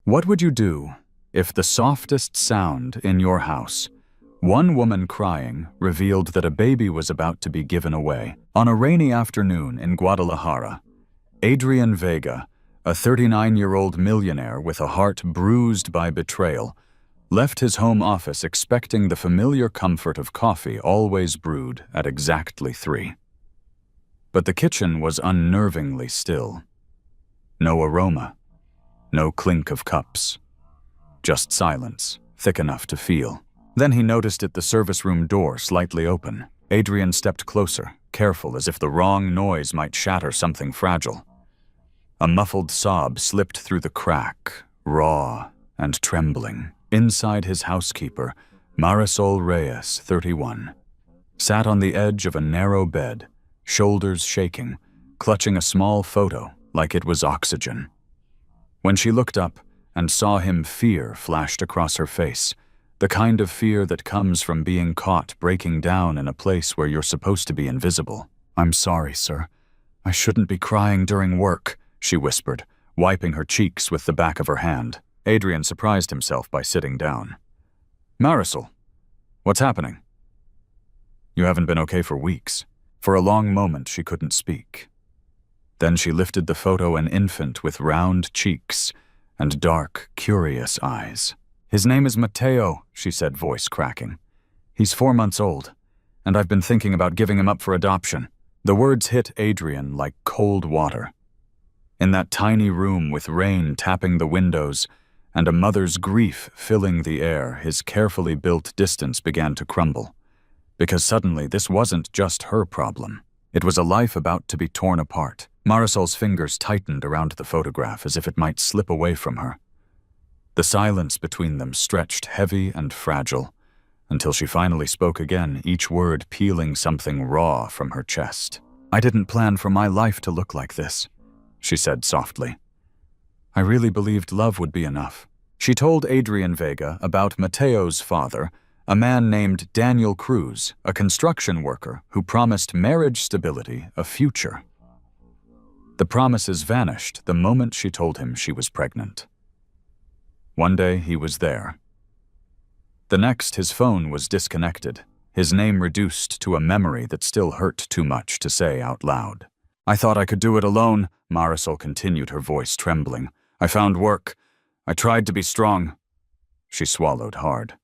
What would you do if the softest sound in your house, one woman crying, revealed that a baby was about to be given away? On a rainy afternoon in Guadalajara, Adrian Vega, a 39-year-old millionaire with a heart bruised by betrayal, left his home office expecting the familiar comfort of coffee always brewed at exactly 3. But the kitchen was unnervingly still. No aroma, no clink of cups, just silence, thick enough to feel. Then he noticed the service room door slightly open. Adrian stepped closer, careful as if the wrong noise might shatter something fragile. A muffled sob slipped through the crack, raw and trembling. Inside, his housekeeper, Marisol Reyes, 31, sat on the edge of a narrow bed, shoulders shaking, clutching a small photo like it was oxygen. When she looked up and saw him, fear flashed across her face, the kind of fear that comes from being caught breaking down in a place where you're supposed to be invisible. "I'm sorry, sir. I shouldn't be crying during work," she whispered, wiping her cheeks with the back of her hand. Adrian surprised himself by sitting down. "Marisol, what's happening?" "You haven't been okay for weeks." For a long moment, she couldn't speak. Then she lifted the photo, an infant with round cheeks and dark, curious eyes. "His name is Mateo," she said, voice cracking. "He's 4 months old, and I've been thinking about giving him up for adoption." The words hit Adrian like cold water. In that tiny room with rain tapping the windows and a mother's grief filling the air, his carefully built distance began to crumble. Because suddenly this wasn't just her problem. It was a life about to be torn apart. Marisol's fingers tightened around the photograph as if it might slip away from her. The silence between them stretched heavy and fragile, until she finally spoke again, each word peeling something raw from her chest. "I didn't plan for my life to look like this," she said softly. "I really believed love would be enough." She told Adrian Vega about Mateo's father, a man named Daniel Cruz, a construction worker who promised marriage stability, a future. The promises vanished the moment she told him she was pregnant. One day he was there. The next, his phone was disconnected, his name reduced to a memory that still hurt too much to say out loud. "I thought I could do it alone," Marisol continued, her voice trembling. "I found work. I tried to be strong." She swallowed hard.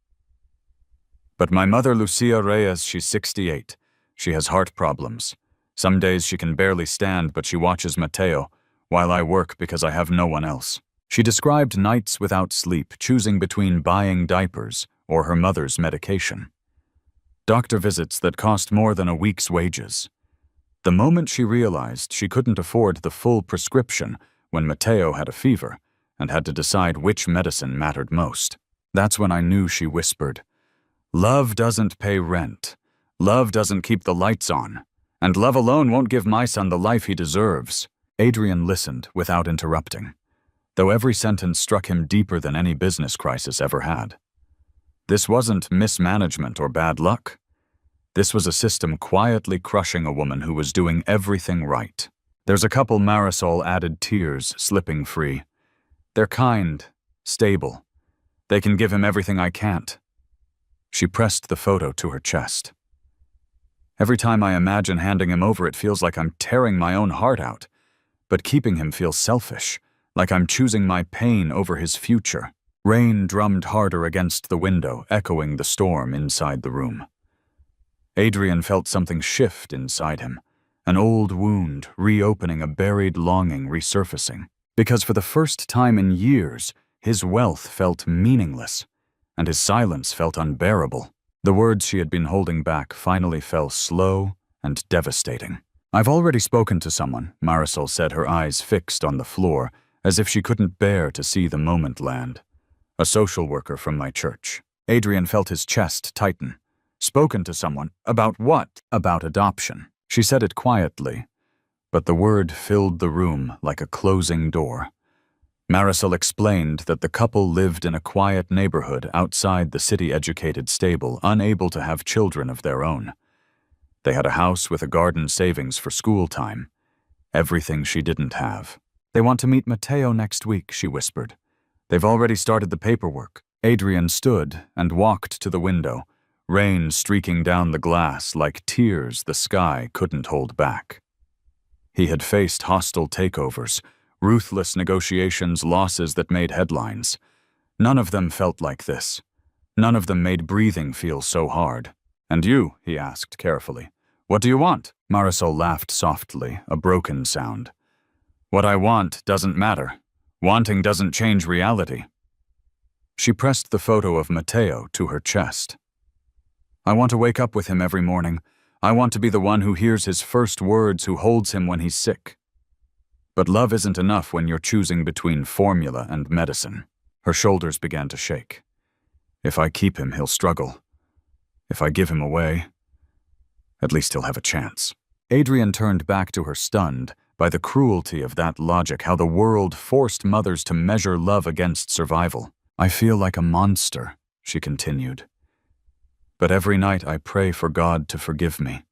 "But my mother, Lucia Reyes, she's 68. She has heart problems. Some days she can barely stand, but she watches Mateo, while I work because I have no one else." She described nights without sleep, choosing between buying diapers or her mother's medication. Doctor visits that cost more than a week's wages. The moment she realized she couldn't afford the full prescription when Mateo had a fever and had to decide which medicine mattered most, that's when I knew, she whispered, "Love doesn't pay rent. Love doesn't keep the lights on. And love alone won't give my son the life he deserves." Adrian listened without interrupting, though every sentence struck him deeper than any business crisis ever had. This wasn't mismanagement or bad luck. This was a system quietly crushing a woman who was doing everything right. "There's a couple," Marisol added, tears slipping free. "They're kind, stable. They can give him everything I can't." She pressed the photo to her chest. "Every time I imagine handing him over, it feels like I'm tearing my own heart out. But keeping him feels selfish, like I'm choosing my pain over his future." Rain drummed harder against the window, echoing the storm inside the room. Adrian felt something shift inside him, an old wound reopening, a buried longing resurfacing. Because for the first time in years, his wealth felt meaningless, and his silence felt unbearable. The words she had been holding back finally fell slow and devastating. "I've already spoken to someone," Marisol said, her eyes fixed on the floor, as if she couldn't bear to see the moment land. "A social worker from my church." Adrian felt his chest tighten. "Spoken to someone? About what?" "About adoption." She said it quietly, but the word filled the room like a closing door. Marisol explained that the couple lived in a quiet neighborhood outside the city-educated stable, unable to have children of their own. They had a house with a garden savings for school time, everything she didn't have. "They want to meet Mateo next week," she whispered. They've already started the paperwork. Adrian stood and walked to the window, rain streaking down the glass like tears the sky couldn't hold back. He had faced hostile takeovers, ruthless negotiations, losses that made headlines. None of them felt like this. None of them made breathing feel so hard. "And you?" he asked carefully. "What do you want?" Marisol laughed softly, a broken sound. "What I want doesn't matter. Wanting doesn't change reality." She pressed the photo of Matteo to her chest. "I want to wake up with him every morning. I want to be the one who hears his first words, who holds him when he's sick. But love isn't enough when you're choosing between formula and medicine." Her shoulders began to shake. "If I keep him, he'll struggle. If I give him away, at least he'll have a chance." Adrian turned back to her, stunned by the cruelty of that logic, how the world forced mothers to measure love against survival. "I feel like a monster," she continued. "But every night I pray for God to forgive me,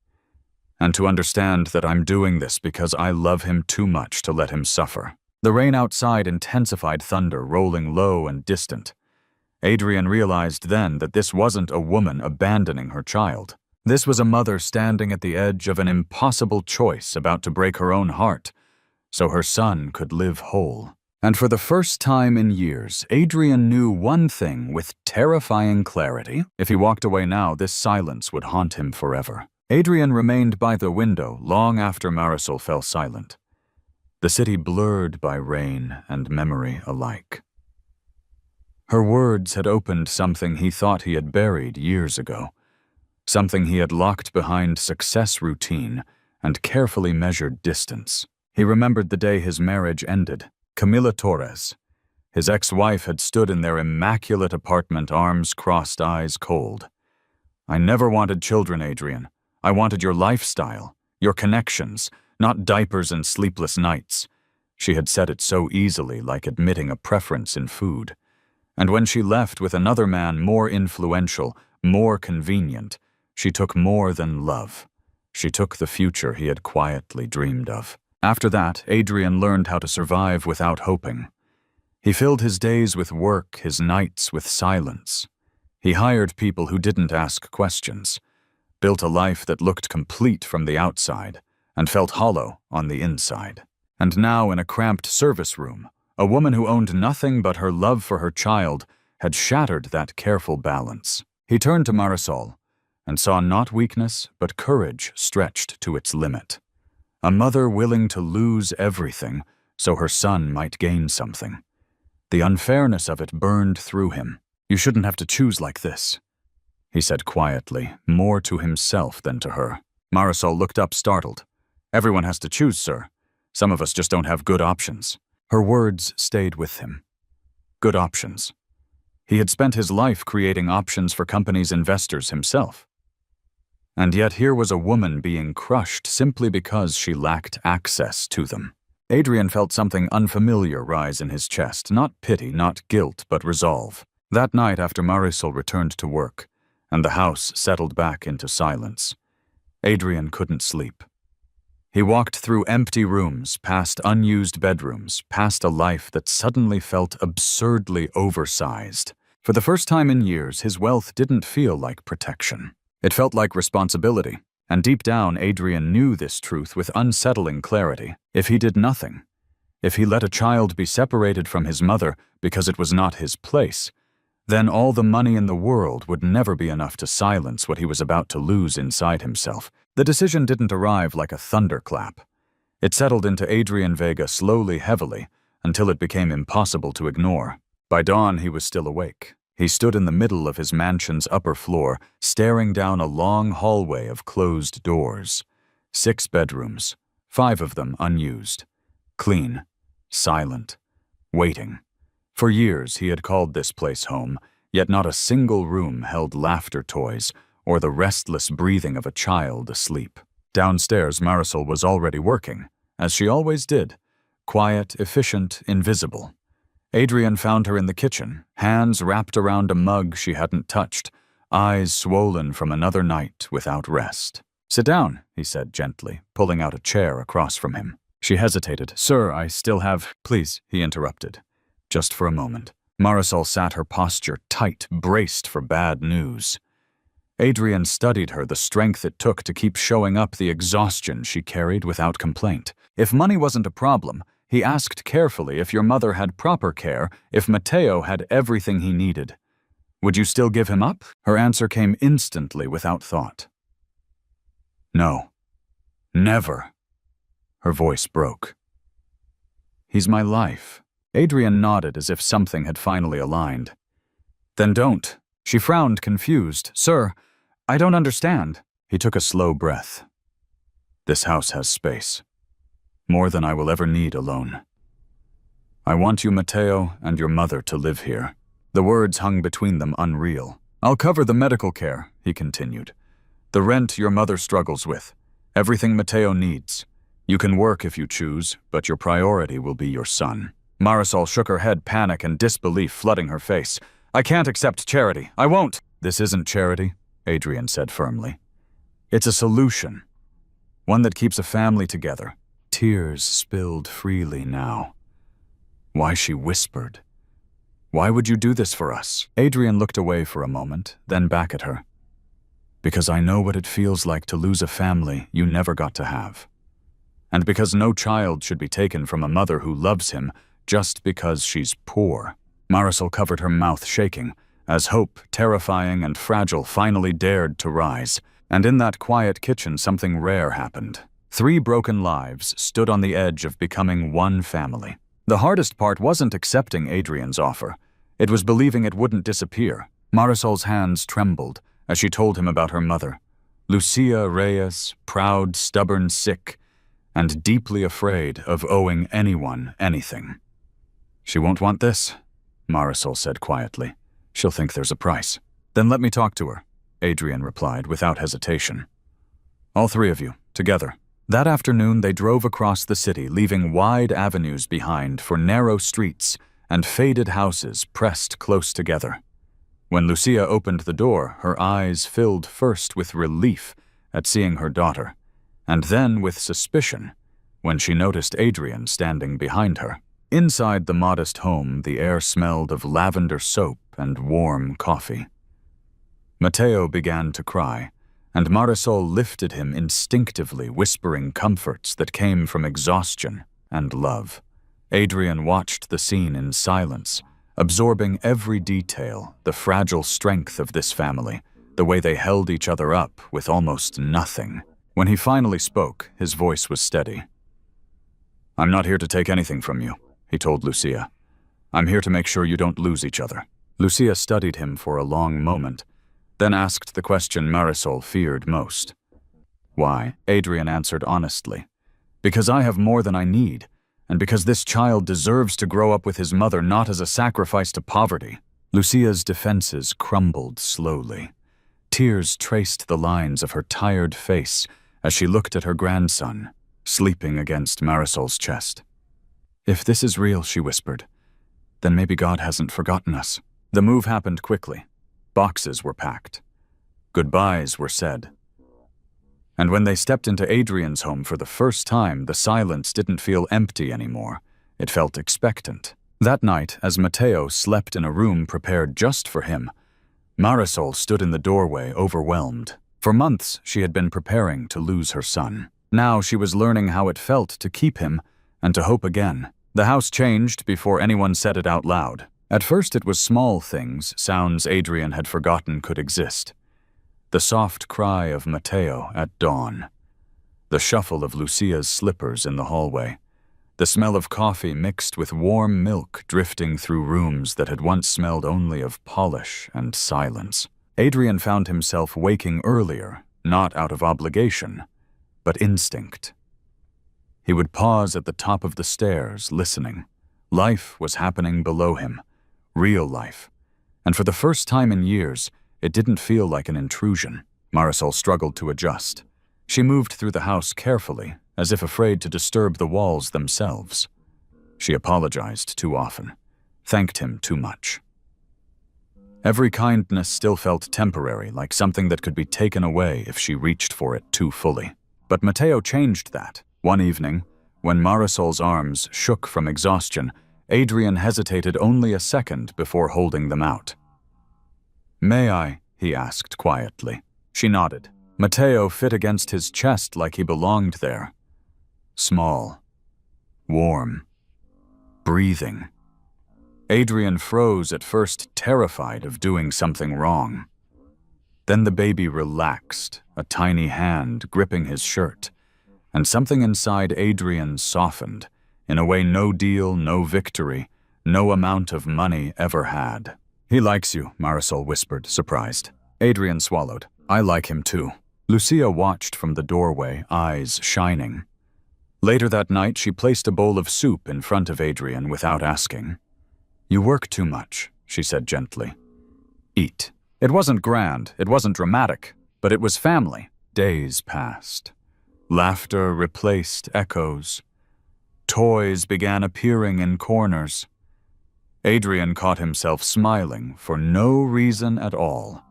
and to understand that I'm doing this because I love him too much to let him suffer." The rain outside intensified, thunder rolling low and distant. Adrian realized then that this wasn't a woman abandoning her child. This was a mother standing at the edge of an impossible choice, about to break her own heart, so her son could live whole. And for the first time in years, Adrian knew one thing with terrifying clarity. If he walked away now, this silence would haunt him forever. Adrian remained by the window long after Marisol fell silent, the city blurred by rain and memory alike. Her words had opened something he thought he had buried years ago, something he had locked behind success routine and carefully measured distance. He remembered the day his marriage ended. Camila Torres, his ex-wife, had stood in their immaculate apartment, arms crossed, eyes cold. "I never wanted children, Adrian. I wanted your lifestyle, your connections, not diapers and sleepless nights." She had said it so easily, like admitting a preference in food. And when she left with another man more influential, more convenient, she took more than love. She took the future he had quietly dreamed of. After that, Adrian learned how to survive without hoping. He filled his days with work, his nights with silence. He hired people who didn't ask questions, built a life that looked complete from the outside and felt hollow on the inside. And now, in a cramped service room, a woman who owned nothing but her love for her child had shattered that careful balance. He turned to Marisol and saw not weakness but courage stretched to its limit. A mother willing to lose everything so her son might gain something. The unfairness of it burned through him. "You shouldn't have to choose like this," he said quietly, more to himself than to her. Marisol looked up, startled. "Everyone has to choose, sir. Some of us just don't have good options." Her words stayed with him. Good options. He had spent his life creating options for companies' investors himself. And yet here was a woman being crushed simply because she lacked access to them. Adrian felt something unfamiliar rise in his chest, not pity, not guilt, but resolve. That night, after Marisol returned to work, and the house settled back into silence, Adrian couldn't sleep. He walked through empty rooms, past unused bedrooms, past a life that suddenly felt absurdly oversized. For the first time in years, his wealth didn't feel like protection. It felt like responsibility, and deep down, Adrian knew this truth with unsettling clarity. If he did nothing, if he let a child be separated from his mother because it was not his place, then all the money in the world would never be enough to silence what he was about to lose inside himself. The decision didn't arrive like a thunderclap. It settled into Adrian Vega slowly, heavily, until it became impossible to ignore. By dawn, he was still awake. He stood in the middle of his mansion's upper floor, staring down a long hallway of closed doors. 6 bedrooms, 5 of them unused. Clean, silent, waiting. For years he had called this place home, yet not a single room held laughter toys or the restless breathing of a child asleep. Downstairs, Marisol was already working, as she always did, quiet, efficient, invisible. Adrian found her in the kitchen, hands wrapped around a mug she hadn't touched, eyes swollen from another night without rest. "Sit down," he said gently, pulling out a chair across from him. She hesitated. "Sir, I still have—" "Please," he interrupted. "Just for a moment. Marisol sat her posture tight, braced for bad news. Adrian studied her, the strength it took to keep showing up, the exhaustion she carried without complaint. If money wasn't a problem, he asked carefully if your mother had proper care, if Matteo had everything he needed. Would you still give him up? Her answer came instantly without thought. No. Never. Her voice broke. He's my life. Adrian nodded as if something had finally aligned. Then don't. She frowned, confused. Sir, I don't understand. He took a slow breath. This house has space. More than I will ever need alone. I want you, Matteo, and your mother to live here. The words hung between them unreal. I'll cover the medical care, he continued. The rent your mother struggles with. Everything Matteo needs. You can work if you choose, but your priority will be your son. Marisol shook her head, panic and disbelief flooding her face. I can't accept charity. I won't. This isn't charity, Adrian said firmly. It's a solution. One that keeps a family together. Tears spilled freely now. Why, she whispered. Why would you do this for us? Adrian looked away for a moment, then back at her. Because I know what it feels like to lose a family you never got to have. And because no child should be taken from a mother who loves him just because she's poor. Marisol covered her mouth, shaking, as hope, terrifying and fragile, finally dared to rise. And in that quiet kitchen, something rare happened. 3 broken lives stood on the edge of becoming one family. The hardest part wasn't accepting Adrian's offer. It was believing it wouldn't disappear. Marisol's hands trembled as she told him about her mother. Lucia Reyes, proud, stubborn, sick, and deeply afraid of owing anyone anything. She won't want this, Marisol said quietly. She'll think there's a price. Then let me talk to her, Adrian replied without hesitation. All 3 of you, together. That afternoon they drove across the city, leaving wide avenues behind for narrow streets and faded houses pressed close together. When Lucia opened the door, her eyes filled first with relief at seeing her daughter, and then with suspicion when she noticed Adrian standing behind her. Inside the modest home, the air smelled of lavender soap and warm coffee. Matteo began to cry, and Marisol lifted him instinctively, whispering comforts that came from exhaustion and love. Adrian watched the scene in silence, absorbing every detail, the fragile strength of this family, the way they held each other up with almost nothing. When he finally spoke, his voice was steady. I'm not here to take anything from you, he told Lucia. I'm here to make sure you don't lose each other. Lucia studied him for a long moment, then asked the question Marisol feared most. Why? Adrian answered honestly. Because I have more than I need, and because this child deserves to grow up with his mother, not as a sacrifice to poverty. Lucia's defenses crumbled slowly. Tears traced the lines of her tired face as she looked at her grandson, sleeping against Marisol's chest. If this is real, she whispered, then maybe God hasn't forgotten us. The move happened quickly. Boxes were packed. Goodbyes were said. And when they stepped into Adrian's home for the first time, the silence didn't feel empty anymore. It felt expectant. That night, as Matteo slept in a room prepared just for him, Marisol stood in the doorway, overwhelmed. For months, she had been preparing to lose her son. Now she was learning how it felt to keep him and to hope again. The house changed before anyone said it out loud. At first it was small things, sounds Adrian had forgotten could exist. The soft cry of Matteo at dawn. The shuffle of Lucia's slippers in the hallway. The smell of coffee mixed with warm milk drifting through rooms that had once smelled only of polish and silence. Adrian found himself waking earlier, not out of obligation, but instinct. He would pause at the top of the stairs, listening. Life was happening below him. Real life. And for the first time in years, it didn't feel like an intrusion. Marisol struggled to adjust. She moved through the house carefully, as if afraid to disturb the walls themselves. She apologized too often, thanked him too much. Every kindness still felt temporary, like something that could be taken away if she reached for it too fully. But Matteo changed that. One evening, when Marisol's arms shook from exhaustion, Adrian hesitated only a second before holding them out. "May I?" he asked quietly. She nodded. Matteo fit against his chest like he belonged there. Small. Warm. Breathing. Adrian froze at first, terrified of doing something wrong. Then the baby relaxed, a tiny hand gripping his shirt, and something inside Adrian softened, in a way no deal, no victory, no amount of money ever had. "He likes you," Marisol whispered, surprised. Adrian swallowed. "I like him too." Lucia watched from the doorway, eyes shining. Later that night, she placed a bowl of soup in front of Adrian without asking. "You work too much," she said gently. "Eat." It wasn't grand, it wasn't dramatic, but it was family. Days passed. Laughter replaced echoes. Toys began appearing in corners. Adrian caught himself smiling for no reason at all.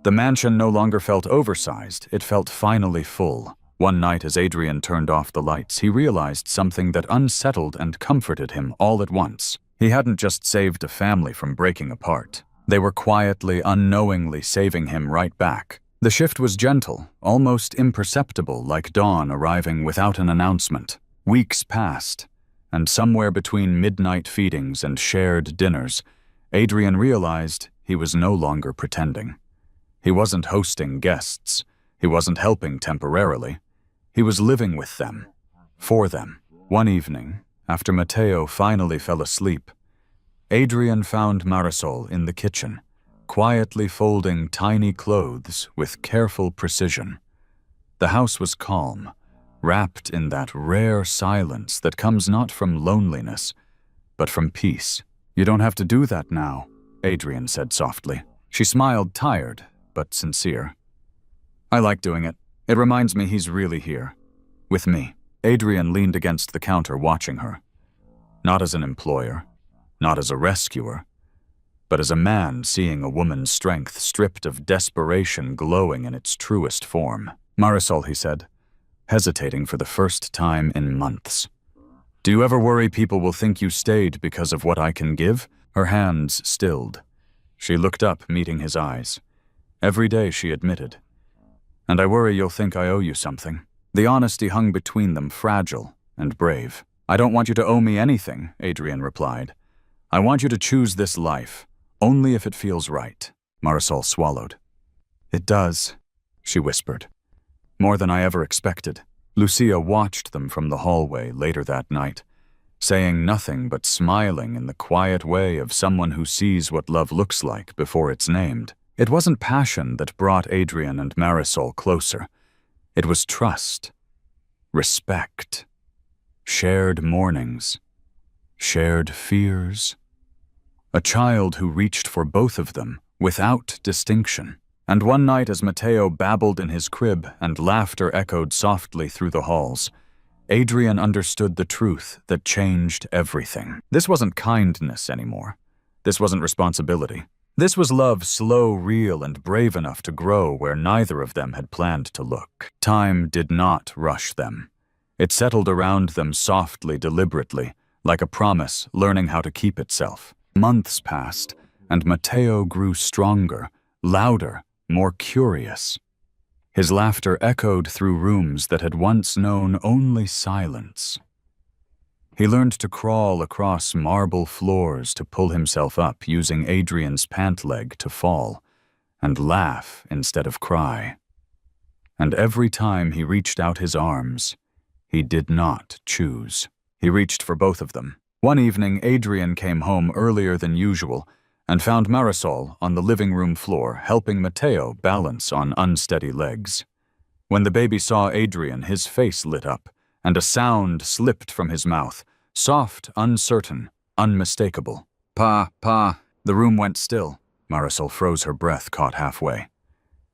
The mansion no longer felt oversized, it felt finally full. One night as Adrian turned off the lights, he realized something that unsettled and comforted him all at once. He hadn't just saved a family from breaking apart. They were quietly, unknowingly saving him right back. The shift was gentle, almost imperceptible, like dawn arriving without an announcement. Weeks passed, and somewhere between midnight feedings and shared dinners, Adrian realized he was no longer pretending. He wasn't hosting guests. He wasn't helping temporarily. He was living with them, for them. One evening, after Matteo finally fell asleep, Adrian found Marisol in the kitchen, quietly folding tiny clothes with careful precision. The house was calm, wrapped in that rare silence that comes not from loneliness, but from peace. "You don't have to do that now," Adrian said softly. She smiled, tired but sincere. "I like doing it. It reminds me he's really here. With me." Adrian leaned against the counter watching her. Not as an employer, not as a rescuer, but as a man seeing a woman's strength stripped of desperation glowing in its truest form. "Marisol," he said, hesitating for the first time in months. "Do you ever worry people will think you stayed because of what I can give?" Her hands stilled. She looked up, meeting his eyes. "Every day," she admitted. "And I worry you'll think I owe you something." The honesty hung between them, fragile and brave. "I don't want you to owe me anything," Adrian replied. "I want you to choose this life, only if it feels right." Marisol swallowed. "It does," she whispered. "More than I ever expected." Lucia watched them from the hallway later that night, saying nothing but smiling in the quiet way of someone who sees what love looks like before it's named. It wasn't passion that brought Adrian and Marisol closer. It was trust, respect, shared mornings, shared fears. A child who reached for both of them without distinction. And one night as Matteo babbled in his crib and laughter echoed softly through the halls, Adrian understood the truth that changed everything. This wasn't kindness anymore. This wasn't responsibility. This was love, slow, real, and brave enough to grow where neither of them had planned to look. Time did not rush them. It settled around them softly, deliberately, like a promise learning how to keep itself. Months passed, and Matteo grew stronger, louder, more curious. His laughter echoed through rooms that had once known only silence. He learned to crawl across marble floors to pull himself up, using Adrian's pant leg to fall, and laugh instead of cry. And every time he reached out his arms, he did not choose. He reached for both of them. One evening, Adrian came home earlier than usual and found Marisol on the living room floor, helping Matteo balance on unsteady legs. When the baby saw Adrian, his face lit up, and a sound slipped from his mouth, soft, uncertain, unmistakable. "Pa, pa." The room went still. Marisol froze her breath, caught halfway.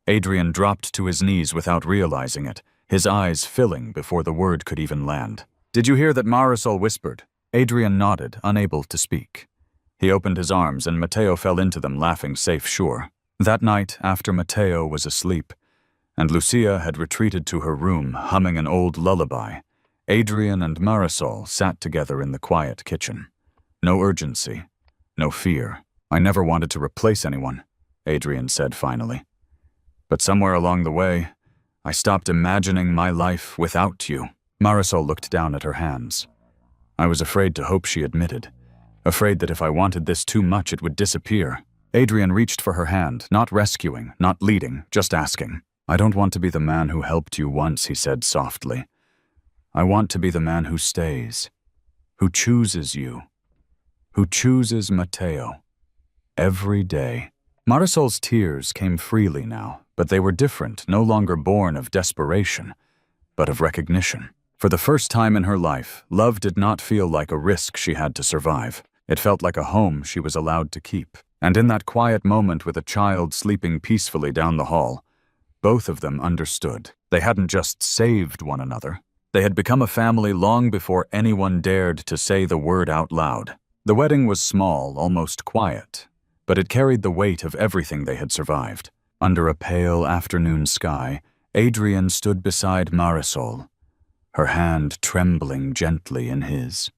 Adrian dropped to his knees without realizing it, his eyes filling before the word could even land. "Did you hear that?" Marisol whispered. Adrian nodded, unable to speak. He opened his arms, and Matteo fell into them, laughing, safe sure. That night, after Matteo was asleep, and Lucia had retreated to her room, humming an old lullaby, Adrian and Marisol sat together in the quiet kitchen. No urgency, no fear. I never wanted to replace anyone, Adrian said finally. But somewhere along the way, I stopped imagining my life without you. Marisol looked down at her hands. I was afraid to hope, she admitted. Afraid that if I wanted this too much, it would disappear. Adrian reached for her hand, not rescuing, not leading, just asking. I don't want to be the man who helped you once, he said softly. I want to be the man who stays, who chooses you, who chooses Matteo. Every day. Marisol's tears came freely now, but they were different, no longer born of desperation, but of recognition. For the first time in her life, love did not feel like a risk she had to survive. It felt like a home she was allowed to keep. And in that quiet moment with a child sleeping peacefully down the hall, both of them understood. They hadn't just saved one another. They had become a family long before anyone dared to say the word out loud. The wedding was small, almost quiet, but it carried the weight of everything they had survived. Under a pale afternoon sky, Adrian stood beside Marisol, her hand trembling gently in his.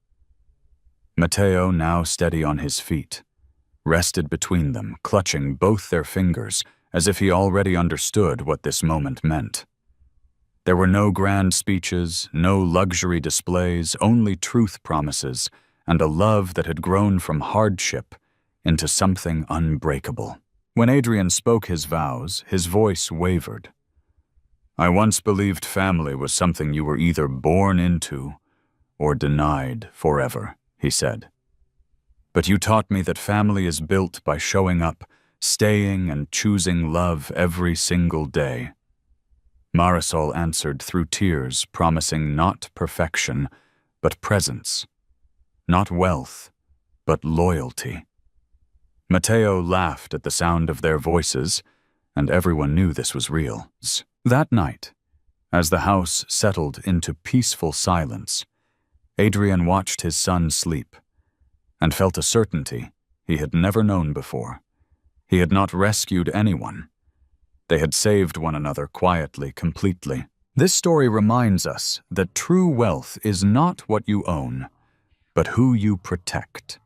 Matteo, now steady on his feet, rested between them, clutching both their fingers as if he already understood what this moment meant. There were no grand speeches, no luxury displays, only truth promises, and a love that had grown from hardship into something unbreakable. When Adrian spoke his vows, his voice wavered. I once believed family was something you were either born into or denied forever, he said. But you taught me that family is built by showing up, staying and choosing love every single day. Marisol answered through tears, promising not perfection, but presence. Not wealth, but loyalty. Matteo laughed at the sound of their voices, and everyone knew this was real. That night, as the house settled into peaceful silence, Adrian watched his son sleep and felt a certainty he had never known before. He had not rescued anyone. They had saved one another quietly, completely. This story reminds us that true wealth is not what you own, but who you protect.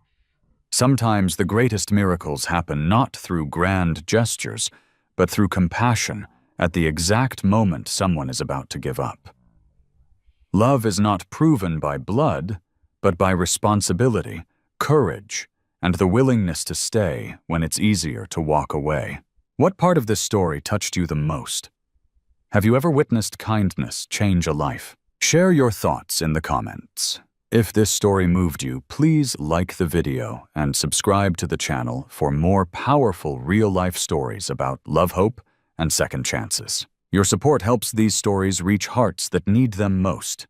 Sometimes the greatest miracles happen not through grand gestures, but through compassion at the exact moment someone is about to give up. Love is not proven by blood, but by responsibility, courage, and the willingness to stay when it's easier to walk away. What part of this story touched you the most? Have you ever witnessed kindness change a life? Share your thoughts in the comments. If this story moved you, please like the video and subscribe to the channel for more powerful real-life stories about love, hope, and second chances. Your support helps these stories reach hearts that need them most.